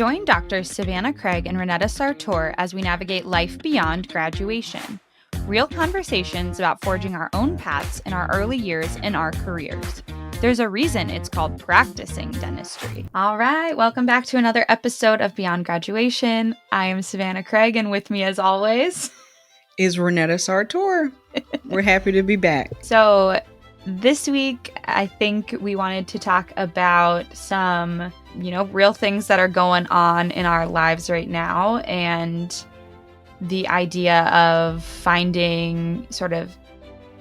Join Doctors Savanah Craig and Ronnetta Sartor as we navigate life beyond graduation. Real conversations about forging our own paths in our early years in our careers. There's a reason it's called practicing dentistry. All right, welcome back to another episode of Beyond Graduation. I am Savanah Craig, and with me as always is Ronnetta Sartor. We're happy to be back. So this week, I think we wanted to talk about some, real things that are going on in our lives right now, and the idea of finding sort of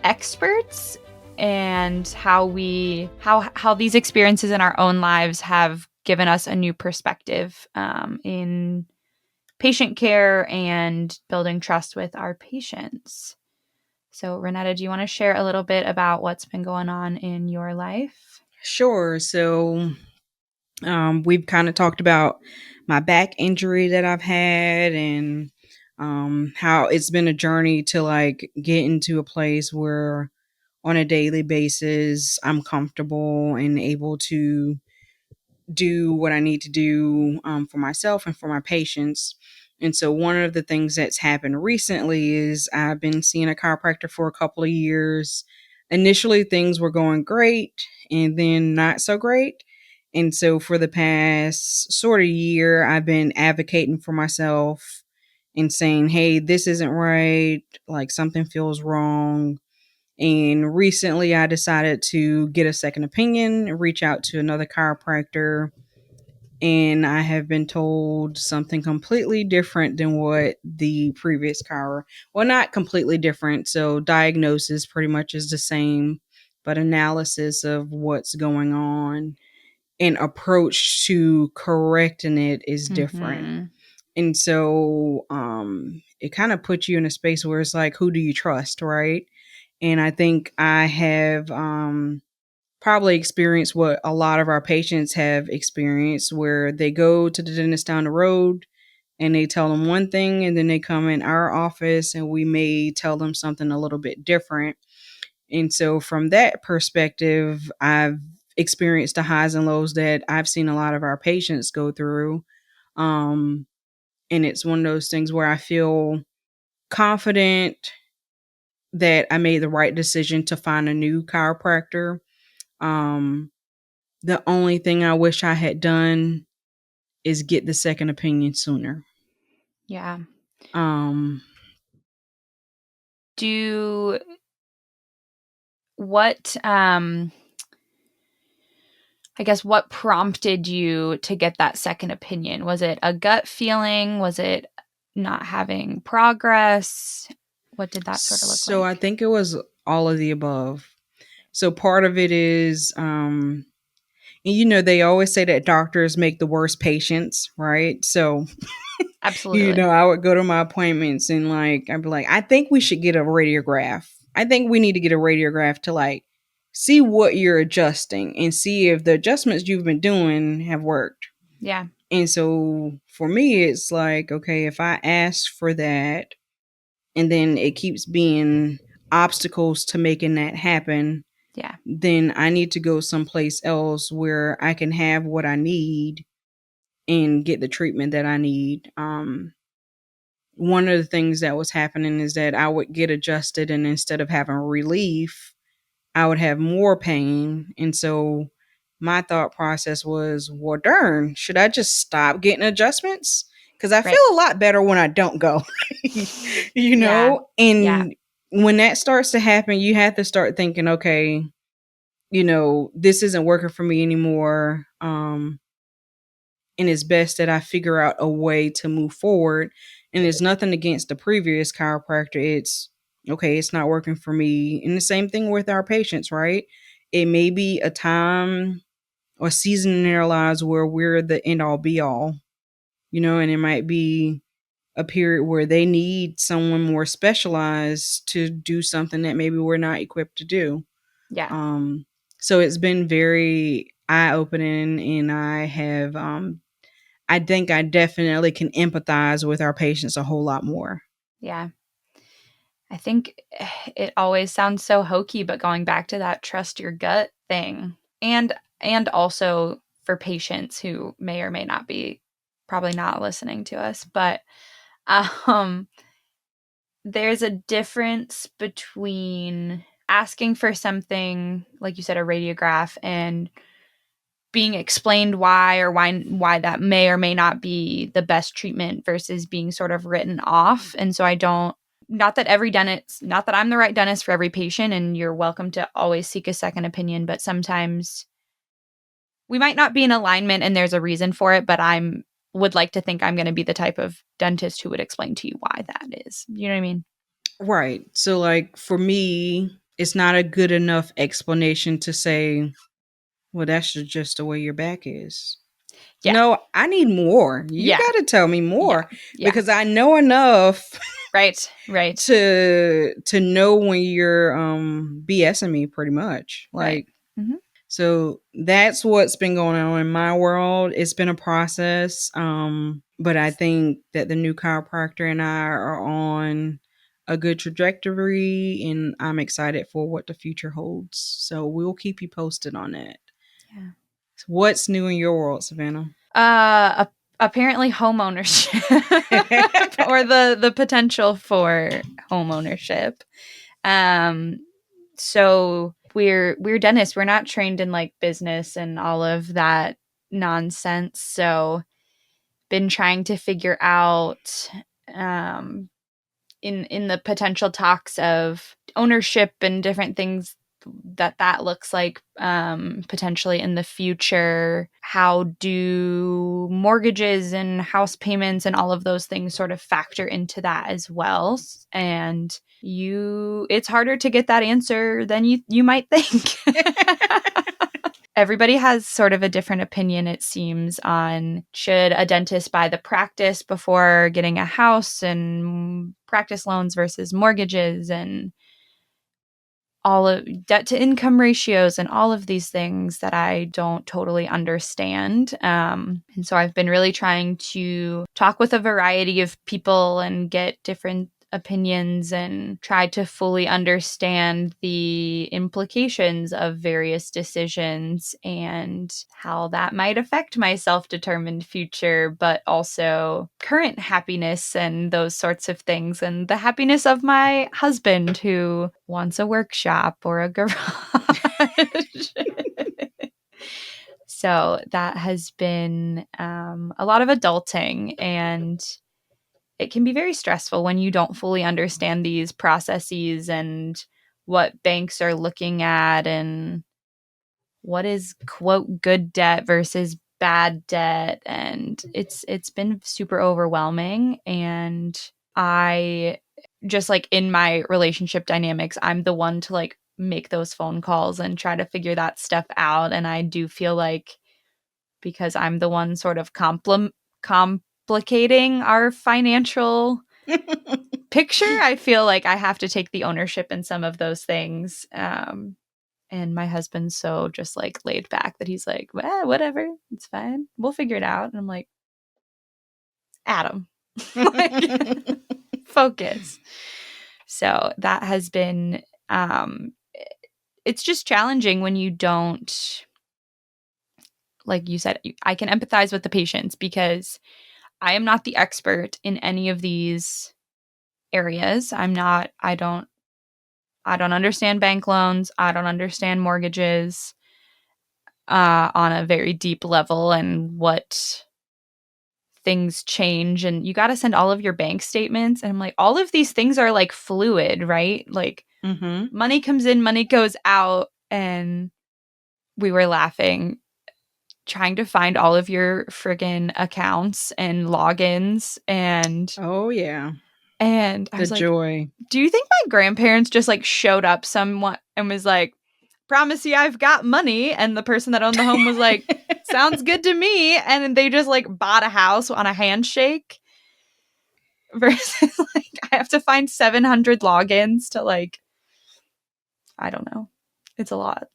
experts and how these experiences in our own lives have given us a new perspective in patient care and building trust with our patients. So, Ronnetta, do you want to share a little bit about what's been going on in your life? Sure. So, we've kind of talked about my back injury that I've had and how it's been a journey to get into a place where on a daily basis I'm comfortable and able to do what I need to do for myself and for my patients. And so one of the things that's happened recently is I've been seeing a chiropractor for a couple of years. Initially, things were going great and then not so great. And so for the past sort of year, I've been advocating for myself and saying, hey, this isn't right. Like something feels wrong. And recently, I decided to get a second opinion, reach out to another chiropractor, and I have been told something completely different than what the previous well, not completely different. So diagnosis pretty much is the same, but analysis of what's going on and approach to correcting it is different. Mm-hmm. And so it kind of puts you in a space where it's like, who do you trust, right? And I think I have probably experienced what a lot of our patients have experienced, where they go to the dentist down the road and they tell them one thing, and then they come in our office and we may tell them something a little bit different. And so from that perspective, I've experienced the highs and lows that I've seen a lot of our patients go through. And it's one of those things where I feel confident that I made the right decision to find a new chiropractor. The only thing I wish I had done is get the second opinion sooner. Yeah. Um, what I guess what prompted you to get that second opinion? Was it a gut feeling? Was it not having progress? What did that sort of look like? So I think it was all of the above. So part of it is, and they always say that doctors make the worst patients, right? So, Absolutely. I would go to my appointments and I'd be like, I think we should get a radiograph. I think we need to get a radiograph to see what you're adjusting and see if the adjustments you've been doing have worked. Yeah. And so for me, it's like, okay, if I ask for that and then it keeps being obstacles to making that happen, Yeah. then I need to go someplace else where I can have what I need and get the treatment that I need. One of the things that was happening is that I would get adjusted, and instead of having relief, I would have more pain. And so my thought process was, well, darn, should I just stop getting adjustments? Because I feel a lot better when I don't go, Yeah. And when that starts to happen, you have to start thinking, okay, this isn't working for me anymore. And it's best that I figure out a way to move forward. And there's nothing against the previous chiropractor. It's okay, it's not working for me. And the same thing with our patients, right? It may be a time or season in their lives where we're the end all be all, and it might be a period where they need someone more specialized to do something that maybe we're not equipped to do. Yeah. So it's been very eye opening, and I think I definitely can empathize with our patients a whole lot more. Yeah. I think it always sounds so hokey, but going back to that trust your gut thing, and also for patients who may or may not be probably not listening to us, but um, there's a difference between asking for something, like you said, a radiograph, and being explained why, or why that may or may not be the best treatment, versus being sort of written off. And so I don't, not that every dentist, not that I'm the right dentist for every patient, and you're welcome to always seek a second opinion, but sometimes we might not be in alignment and there's a reason for it, but I'm would like to think I'm going to be the type of dentist who would explain to you why that is. You know what I mean? Right. So, like, for me, it's not a good enough explanation to say, well, that's just the way your back is. Yeah. No, I need more. You Yeah. got to tell me Yeah. more Yeah. because I know enough Right. Right. to know when you're BSing me pretty much. Right. Like, Mm-hmm. so that's what's been going on in my world. It's been a process. But I think that the new chiropractor and I are on a good trajectory, and I'm excited for what the future holds. So we'll keep you posted on that. Yeah. So what's new in your world, Savannah? Apparently home ownership or the potential for home ownership. Um, so we're dentists. We're not trained in like business and all of that nonsense. So been trying to figure out um in the potential talks of ownership and different things that looks like potentially in the future. How do mortgages and house payments and all of those things sort of factor into that as well? And it's harder to get that answer than you might think. Everybody has sort of a different opinion, it seems, on should a dentist buy the practice before getting a house, and practice loans versus mortgages, and all of debt to income ratios, and all of these things that I don't totally understand. And so I've been really trying to talk with a variety of people and get different opinions and try to fully understand the implications of various decisions and how that might affect my self-determined future, but also current happiness and those sorts of things, and the happiness of my husband who wants a workshop or a garage. So that has been a lot of adulting, and it can be very stressful when you don't fully understand these processes and what banks are looking at and what is quote good debt versus bad debt. And it's been super overwhelming. And I just, like, in my relationship dynamics, I'm the one to like make those phone calls and try to figure that stuff out. And I do feel like, because I'm the one sort of complicating our financial picture, I feel like I have to take the ownership in some of those things. And my husband's so just like laid back that he's like, well, whatever, it's fine, we'll figure it out. And I'm like, Adam, like, focus. So that has been it's just challenging when you don't, like you said, I can empathize with the patients because I am not the expert in any of these areas. I don't understand bank loans. I don't understand mortgages on a very deep level, and what things change. And you got to send all of your bank statements. And I'm like, all of these things are like fluid, right? Like Mm-hmm. money comes in, money goes out. And we were laughing trying to find all of your friggin' accounts and logins. Oh yeah, And I the was like, joy. do you think my grandparents just like showed up somewhat and was like, promise you I've got money? And the person that owned the home was like, sounds good to me. And they just like bought a house on a handshake, versus like I have to find 700 logins to, like, I don't know. It's a lot.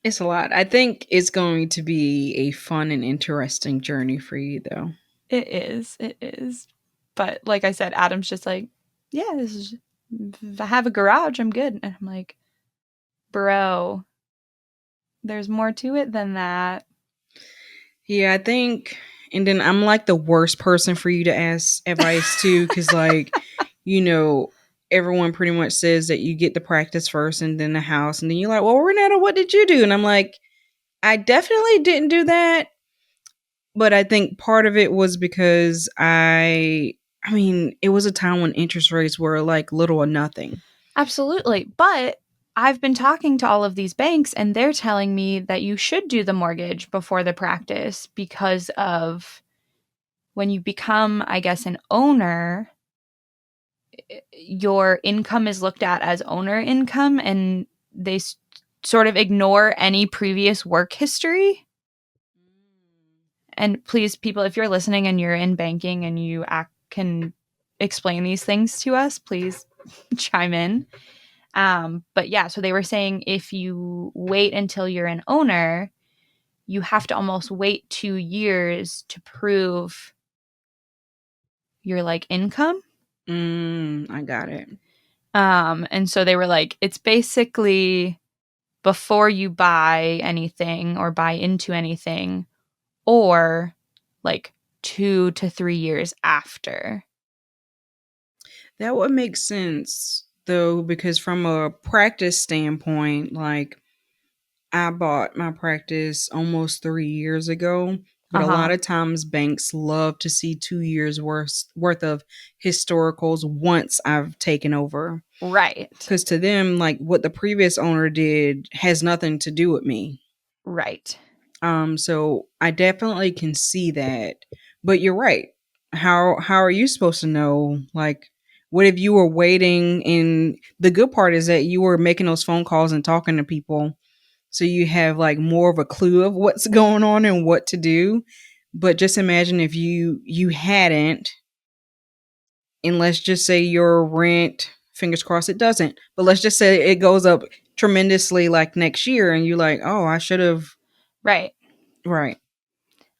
It's a lot. I think it's going to be a fun and interesting journey for you, though. It is. It is. But like I said, Adam's just like, yeah, this is, if I have a garage, I'm good. And I'm like, bro, there's more to it than that. Yeah, I think And then I'm like the worst person for you to ask advice to because, like, you know, everyone pretty much says that you get the practice first and then the house. And then you're like, well, Ronnetta, what did you do? And I'm like, I definitely didn't do that. But I think part of it was because I mean, it was a time when interest rates were like little or nothing. Absolutely. But I've been talking to all of these banks and they're telling me that you should do the mortgage before the practice because of when you become, I guess, an owner, your income is looked at as owner income and they sort of ignore any previous work history. And please, people, if you're listening and you're in banking and you can explain these things to us, please chime in. But yeah, so they were saying if you wait until you're an owner, you have to almost wait 2 years to prove your like income. I got it. And so they were like, it's basically before you buy anything or buy into anything, or like 2 to 3 years after. That would make sense though, because from a practice standpoint, like I bought my practice almost 3 years ago, but a lot Uh-huh. of times banks love to see 2 years worth of historicals once I've taken over. Right. Because to them, like what the previous owner did has nothing to do with me. Right. So I definitely can see that. But you're right. How are you supposed to know? Like, what if you were waiting? And the good part is that you were making those phone calls and talking to people, so you have like more of a clue of what's going on and what to do. But just imagine if you hadn't, and let's just say your rent, fingers crossed it doesn't, but let's just say it goes up tremendously like next year, and you're like, oh, I should have. Right. Right.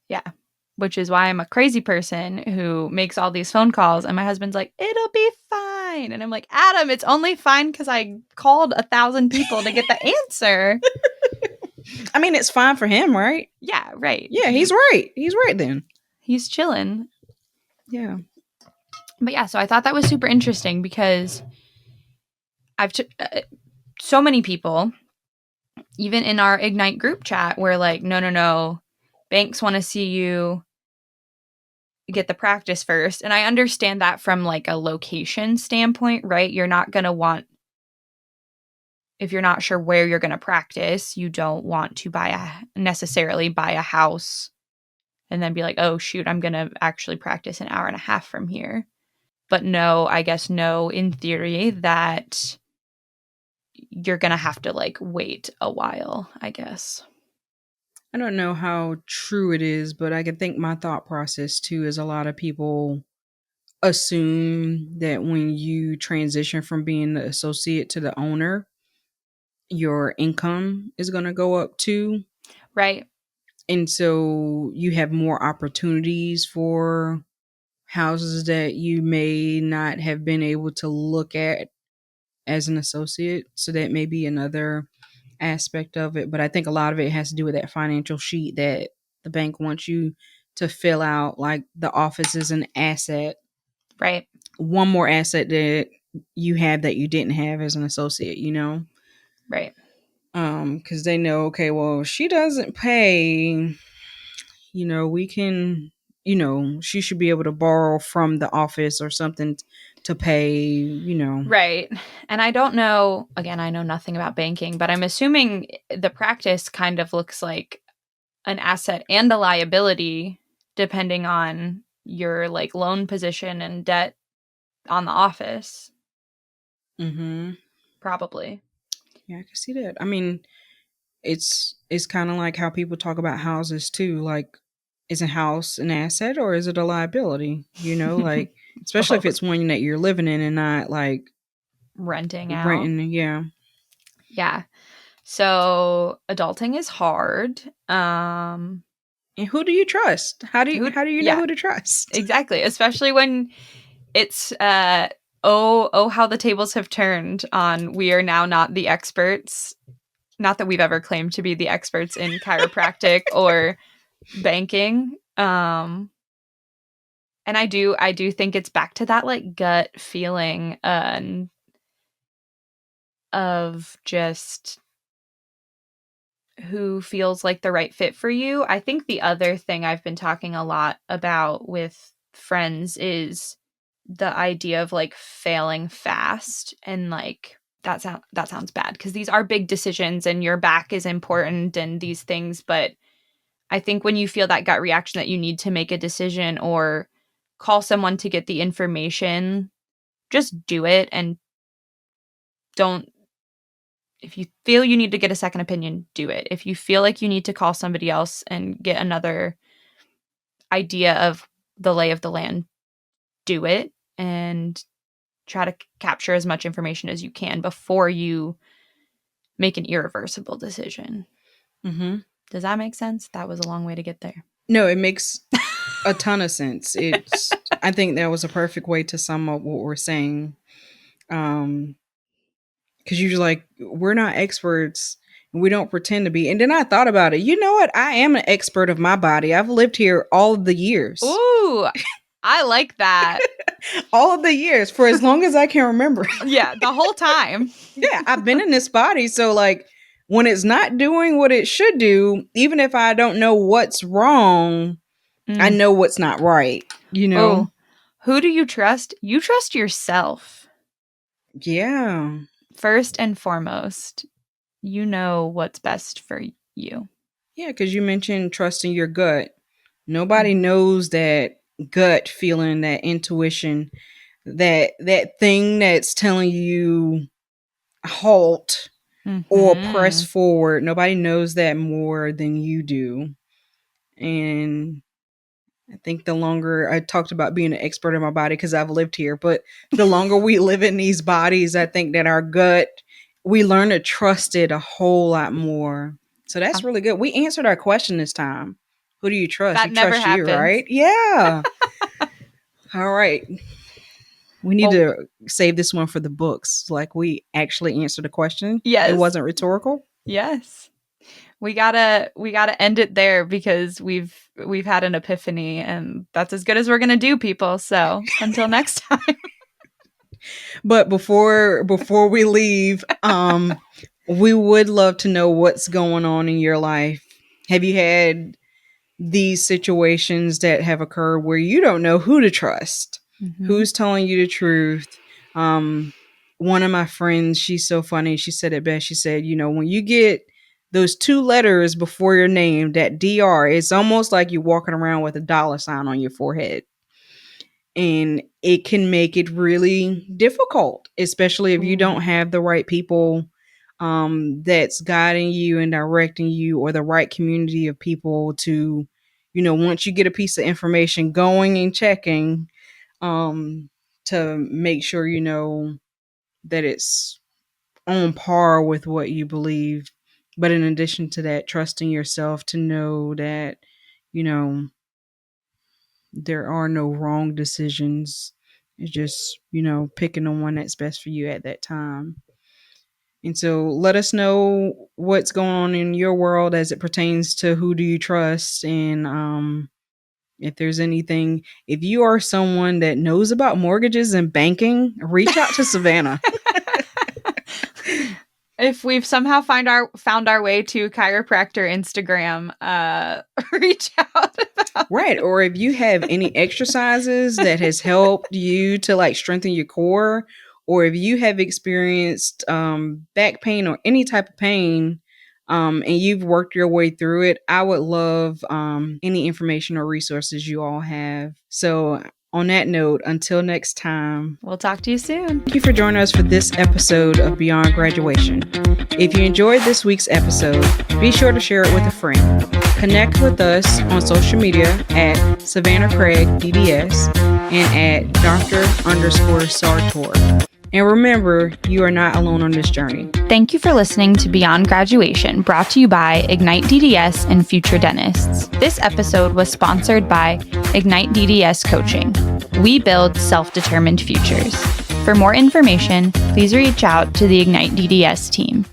Yeah. Which is why I'm a crazy person who makes all these phone calls. And my husband's like, it'll be fine. And I'm like, Adam, it's only fine because I called 1,000 people to get the answer. I mean, it's fine for him, right? Yeah, right. Yeah, he's right. He's right then. He's chilling. Yeah. But yeah, so I thought that was super interesting because so many people, even in our Ignite group chat, were like, no, no, no, banks want to see you get the practice first. And I understand that from like a location standpoint, right? You're not going to want, if you're not sure where you're going to practice, you don't want to necessarily buy a house and then be like, oh shoot, I'm going to actually practice an hour and a half from here. But no, I guess no, in theory, that you're going to have to like wait a while, I guess. I don't know how true it is, but I can think my thought process too is a lot of people assume that when you transition from being the associate to the owner, your income is going to go up too. Right. And so you have more opportunities for houses that you may not have been able to look at as an associate. So that may be another aspect of it. But I think a lot of it has to do with that financial sheet that the bank wants you to fill out. Like the office is an asset. Right. One more asset that you have that you didn't have as an associate, you know? Right. Because they know, okay, well, she doesn't pay, we can, she should be able to borrow from the office or something to pay. Right. And I don't know, again, I know nothing about banking, but I'm assuming the practice kind of looks like an asset and a liability depending on your like loan position and debt on the office. Mm-hmm. Probably. Yeah, I can see that. I mean, it's kind of like how people talk about houses too. Like, is a house an asset or is it a liability? Like especially if Both. it's one that you're living in and not like Renting out. renting. Yeah. Yeah. So adulting is hard. And who do you trust? How do you Who how do you know yeah, who to trust? exactly. Especially when it's oh how the tables have turned on we are now not the experts. Not that we've ever claimed to be the experts in chiropractic or banking. And I do think it's back to that like gut feeling of just who feels like the right fit for you. I think the other thing I've been talking a lot about with friends is the idea of like failing fast, and like that sounds bad because these are big decisions and your back is important and these things, but I think when you feel that gut reaction that you need to make a decision or call someone to get the information, just do it. And don't, if you feel you need to get a second opinion, do it. If you feel like you need to call somebody else and get another idea of the lay of the land, do it, and try to capture as much information as you can before you make an irreversible decision. Mm-hmm. Does that make sense? That was a long way to get there. No, it makes a ton of sense. I think that was a perfect way to sum up what we're saying. Because you're like, we're not experts and we don't pretend to be. And then I thought about it. You know what? I am an expert of my body. I've lived here all of the years. Ooh, I like that. All of the years for as long as I can remember. Yeah, the whole time. Yeah, I've been in this body. So, like, when it's not doing what it should do, even if I don't know what's wrong, I know what's not right, you know? Oh, who do you trust? You trust yourself. Yeah. First and foremost, you know what's best for you. Yeah, because you mentioned trusting your gut. Nobody knows that gut feeling, that intuition, that thing that's telling you halt or press forward. Nobody knows that more than you do. And I think the longer I talked about being an expert in my body because I've lived here, but the longer we live in these bodies, I think that our gut, we learn to trust it a whole lot more. So that's really good. We answered our question this time. Who do you trust? That you never trust happens. You, right? Yeah. All right. We need to save this one for the books. Like we actually answered the question. Yes. It wasn't rhetorical. Yes. We gotta end it there because we've had an epiphany and that's as good as we're gonna do, people. So until next time. But before we leave, we would love to know what's going on in your life. Have you had these situations that have occurred where you don't know who to trust? Who's telling you the truth? One of my friends, she's so funny. She said it best. She said, you know, when you get those 2 letters before your name, that DR, it's almost like you're walking around with a $sign on your forehead. And it can make it really difficult, especially if you don't have the right people that's guiding you and directing you, or the right community of people to, you know, once you get a piece of information, going and checking to make sure you know that it's on par with what you believe. But in addition to that, trusting yourself to know that, you know, there are no wrong decisions. It's just, you know, picking the one that's best for you at that time. And so let us know what's going on in your world as it pertains to who do you trust. And if there's anything, if you are someone that knows about mortgages and banking, reach out to Savanah. If we've somehow found our way to chiropractor Instagram, reach out. Right. Or if you have any exercises that has helped you to like strengthen your core, or if you have experienced back pain or any type of pain, and you've worked your way through it, I would love any information or resources you all have. So on that note, until next time, we'll talk to you soon. Thank you for joining us for this episode of Beyond Graduation. If you enjoyed this week's episode, be sure to share it with a friend. Connect with us on social media at Savanah Craig DDS and at Dr_Sartor. And remember, you are not alone on this journey. Thank you for listening to Beyond Graduation, brought to you by Ignite DDS and Future Dentists. This episode was sponsored by Ignite DDS Coaching. We build self-determined futures. For more information, please reach out to the Ignite DDS team.